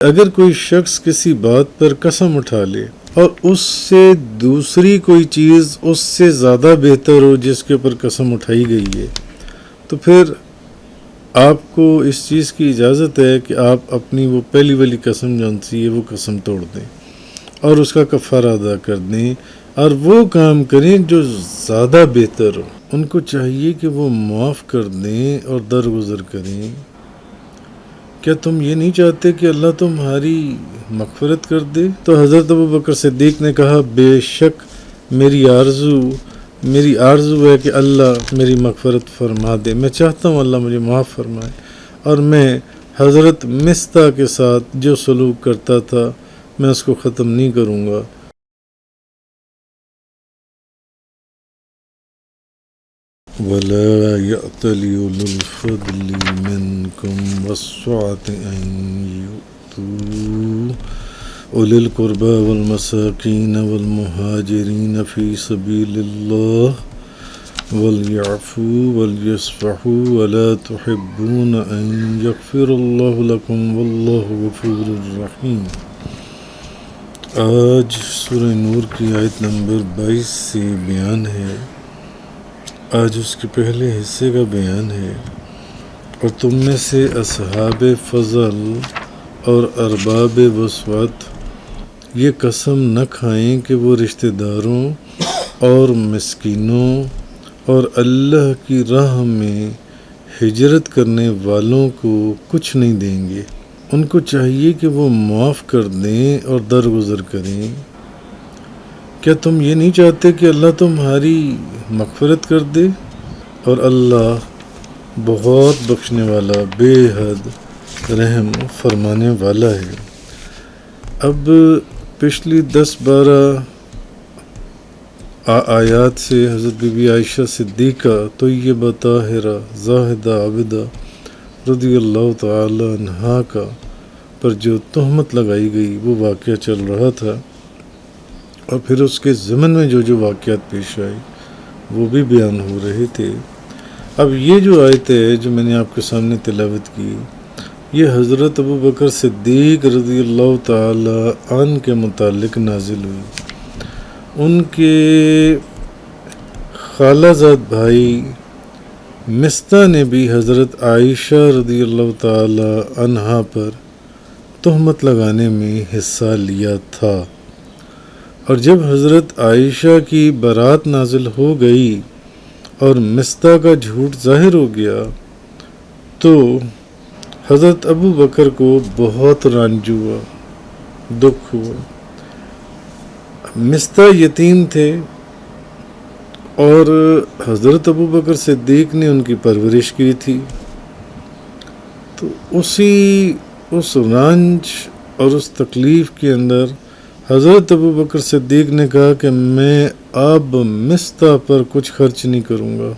اگر کوئی شخص کسی بات پر قسم اٹھا لے اور اس سے دوسری کوئی چیز اس سے زیادہ بہتر ہو جس کے اوپر قسم اٹھائی گئی ہے، تو پھر آپ کو اس چیز کی اجازت ہے کہ آپ اپنی وہ پہلی والی قسم جون سی ہے وہ قسم توڑ دیں اور اس کا کفارہ ادا کر دیں اور وہ کام کریں جو زیادہ بہتر ہو۔ ان کو چاہیے کہ وہ معاف کر دیں اور درگزر کریں۔ کیا تم یہ نہیں چاہتے کہ اللہ تمہاری مغفرت کر دے؟ تو حضرت ابوبکر صدیق نے کہا، بے شک میری آرزو ہے کہ اللہ میری مغفرت فرما دے، میں چاہتا ہوں اللہ مجھے معاف فرمائے، اور میں حضرت مصطح کے ساتھ جو سلوک کرتا تھا میں اس کو ختم نہیں کروں گا۔ وَلَا يَأْتَلِ أُولُو الْفَضْلِ مِنْكُمْ وَالسَّعَةِ أَنْ يُؤْتُوا أُولِي الْقُرْبَى وَالْمَسَاكِينَ وَالْمُهَاجِرِينَ فِي سَبِيلِ اللَّهِ وَلْيَعْفُوا وَلْيَصْفَحُوا وَلَا تُحِبُّونَ أَنْ يَغْفِرَ اللَّهُ لَكُمْ وَاللَّهُ غَفُورٌ رَحِيمٌ۔ آج سورہ نور کی آیت نمبر 22 سے بیان ہے، آج اس کے پہلے حصے کا بیان ہے۔ اور تم میں سے اصحاب فضل اور ارباب وسعت یہ قسم نہ کھائیں کہ وہ رشتہ داروں اور مسکینوں اور اللہ کی راہ میں ہجرت کرنے والوں کو کچھ نہیں دیں گے۔ ان کو چاہیے کہ وہ معاف کر دیں اور درگزر کریں۔ کیا تم یہ نہیں چاہتے کہ اللہ تمہاری مغفرت کر دے؟ اور اللہ بہت بخشنے والا، بے حد رحم فرمانے والا ہے۔ اب پچھلی 10-12 آیات سے حضرت بی بی عائشہ صدیقہ طیبہ طاہرہ زاہدہ عابدہ رضی اللہ تعالی عنہا کا پر جو تہمت لگائی گئی وہ واقعہ چل رہا تھا، اور پھر اس کے ضمن میں جو واقعات پیش آئے وہ بھی بیان ہو رہے تھے۔ اب یہ جو آیت ہے جو میں نے آپ کے سامنے تلاوت کی، یہ حضرت ابوبکر صدیق رضی اللہ تعالی عنہ کے متعلق نازل ہوئی۔ ان کے خالہ زاد بھائی مصطح نے بھی حضرت عائشہ رضی اللہ تعالی عنہا پر تہمت لگانے میں حصہ لیا تھا، اور جب حضرت عائشہ کی برات نازل ہو گئی اور مصطح کا جھوٹ ظاہر ہو گیا تو حضرت ابو بکر کو بہت رنج ہوا، دکھ ہوا۔ مصطح یتیم تھے اور حضرت ابو بکر صدیق نے ان کی پرورش کی تھی، تو اس رنج اور اس تکلیف کے اندر حضرت ابو بکر صدیق نے کہا کہ میں اب مصطح پر کچھ خرچ نہیں کروں گا،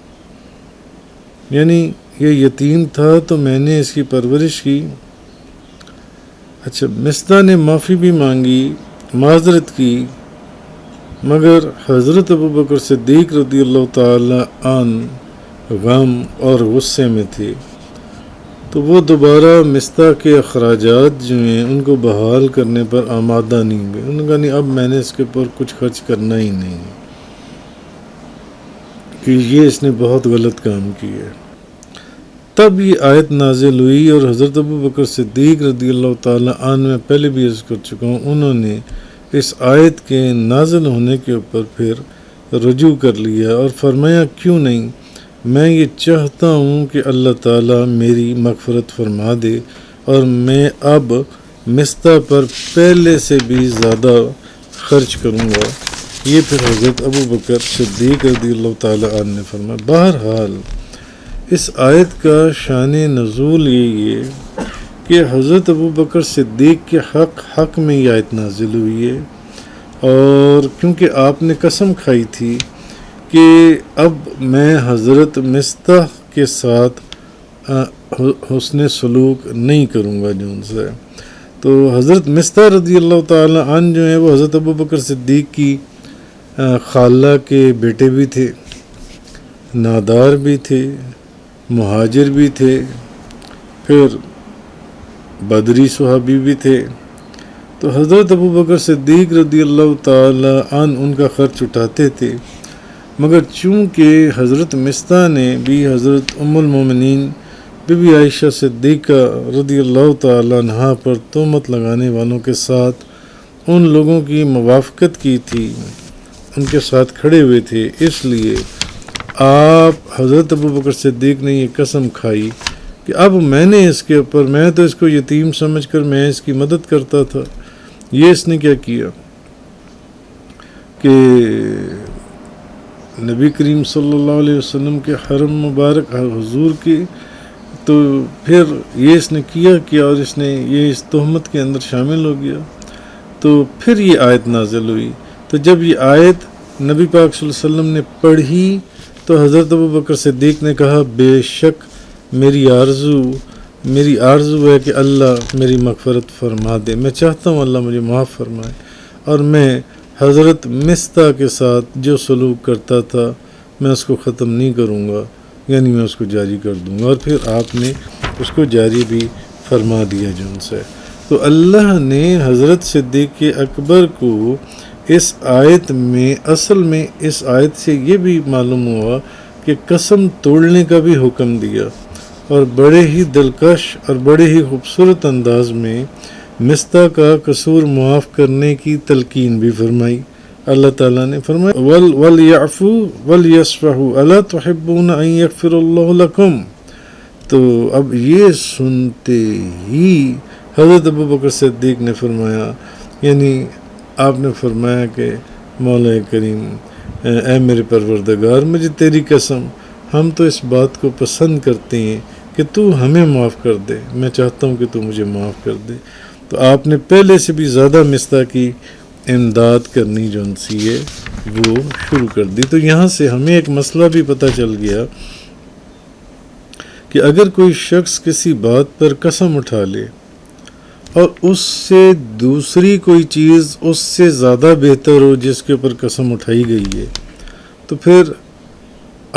یعنی یہ یتیم تھا تو میں نے اس کی پرورش کی۔ اچھا، مصطح نے معافی بھی مانگی، معذرت کی، مگر حضرت ابو بکر صدیق رضی اللہ تعالی عنہ غم اور غصے میں تھے، تو وہ دوبارہ مصطح کے اخراجات جو ہیں ان کو بحال کرنے پر آمادہ نہیں ہوئے۔ انہوں نے کہا نہیں، اب میں نے اس کے اوپر کچھ خرچ کرنا ہی نہیں کہ یہ اس نے بہت غلط کام کیا ہے۔ تب یہ آیت نازل ہوئی، اور حضرت ابو بکر صدیق رضی اللہ تعالی عنہ میں پہلے بھی عرض کر چکا ہوں، انہوں نے اس آیت کے نازل ہونے کے اوپر پھر رجوع کر لیا اور فرمایا کیوں نہیں، میں یہ چاہتا ہوں کہ اللہ تعالیٰ میری مغفرت فرما دے، اور میں اب مصطح پر پہلے سے بھی زیادہ خرچ کروں گا۔ یہ پھر حضرت ابو بکر صدیق رضی اللہ تعالیٰ عنہ نے فرمایا۔ بہرحال اس آیت کا شان نزول یہی ہے کہ حضرت ابو بکر صدیق کے حق میں یہ آیت نازل ہوئی ہے، اور کیونکہ آپ نے قسم کھائی تھی کہ اب میں حضرت مصطح کے ساتھ حسن سلوک نہیں کروں گا جو ان سے، تو حضرت مصطح رضی اللہ تعالی عنہ جو ہیں وہ حضرت ابو بکر صدیق کی خالہ کے بیٹے بھی تھے، نادار بھی تھے، مہاجر بھی تھے، پھر بدری صحابی بھی تھے، تو حضرت ابو بکر صدیق رضی اللہ تعالی عنہ ان کا خرچ اٹھاتے تھے، مگر چونکہ حضرت مصطح نے بھی حضرت ام المومنین بی بی عائشہ صدیقہ رضی اللہ تعالی عنہا پر تہمت لگانے والوں کے ساتھ ان لوگوں کی موافقت کی تھی، ان کے ساتھ کھڑے ہوئے تھے، اس لیے آپ حضرت ابو بکر صدیق نے یہ قسم کھائی کہ اب میں نے اس کے اوپر، میں تو اس کو یتیم سمجھ کر میں اس کی مدد کرتا تھا، یہ اس نے کیا کیا کہ نبی کریم صلی اللہ علیہ وسلم کے حرم مبارک حضور کی، تو پھر یہ اس نے کیا اور اس نے یہ اس تہمت کے اندر شامل ہو گیا۔ تو پھر یہ آیت نازل ہوئی، تو جب یہ آیت نبی پاک صلی اللہ علیہ وسلم نے پڑھی تو حضرت ابو بکر صدیق نے کہا بے شک میری آرزو ہے کہ اللہ میری مغفرت فرما دے، میں چاہتا ہوں اللہ مجھے معاف فرمائے، اور میں حضرت مصطح کے ساتھ جو سلوک کرتا تھا میں اس کو ختم نہیں کروں گا، یعنی میں اس کو جاری کر دوں گا، اور پھر آپ نے اس کو جاری بھی فرما دیا جن سے۔ تو اللہ نے حضرت صدیق اکبر کو اس آیت میں، اصل میں اس آیت سے یہ بھی معلوم ہوا کہ قسم توڑنے کا بھی حکم دیا، اور بڑے ہی دلکش اور بڑے ہی خوبصورت انداز میں مصطح کا قصور معاف کرنے کی تلقین بھی فرمائی۔ اللہ تعالیٰ نے فرمایا وَلْيَعْفُوا وَلْيَصْفَحُوا أَلَا تُحِبُّونَ أَن يَغْفِرَ اللَّهُ لَكُمْ۔ تو اب یہ سنتے ہی حضرت ابو بکر صدیق نے فرمایا، یعنی آپ نے فرمایا کہ مولا کریم، اے میرے پروردگار، مجھے تیری قسم، ہم تو اس بات کو پسند کرتے ہیں کہ تو ہمیں معاف کر دے، میں چاہتا ہوں کہ تو مجھے معاف کر دے۔ تو آپ نے پہلے سے بھی زیادہ مصطح کی امداد کرنی جو سی ہے وہ شروع کر دی۔ تو یہاں سے ہمیں ایک مسئلہ بھی پتہ چل گیا کہ اگر کوئی شخص کسی بات پر قسم اٹھا لے اور اس سے دوسری کوئی چیز اس سے زیادہ بہتر ہو جس کے اوپر قسم اٹھائی گئی ہے، تو پھر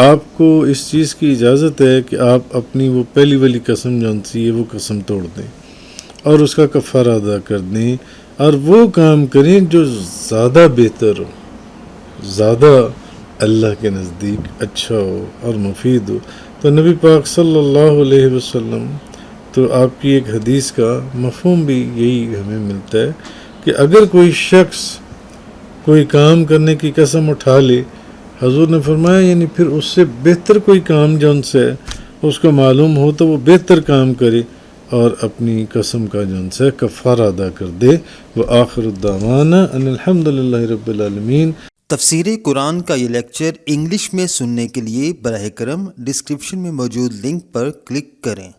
آپ کو اس چیز کی اجازت ہے کہ آپ اپنی وہ پہلی والی قسم جو سی ہے وہ قسم توڑ دیں اور اس کا کفارہ ادا کر دیں، اور وہ کام کریں جو زیادہ بہتر ہو، زیادہ اللہ کے نزدیک اچھا ہو اور مفید ہو۔ تو نبی پاک صلی اللہ علیہ وسلم، تو آپ کی ایک حدیث کا مفہوم بھی یہی ہمیں ملتا ہے کہ اگر کوئی شخص کوئی کام کرنے کی قسم اٹھا لے، حضور نے فرمایا یعنی پھر اس سے بہتر کوئی کام جو ان سے اس کو معلوم ہو تو وہ بہتر کام کرے اور اپنی قسم کا جو ان سے کفارہ ادا کر دے۔ وآخر الدعوانا ان الحمدللہ رب العالمین۔ تفسیر قرآن کا یہ لیکچر انگلش میں سننے کے لیے براہ کرم ڈسکرپشن میں موجود لنک پر کلک کریں۔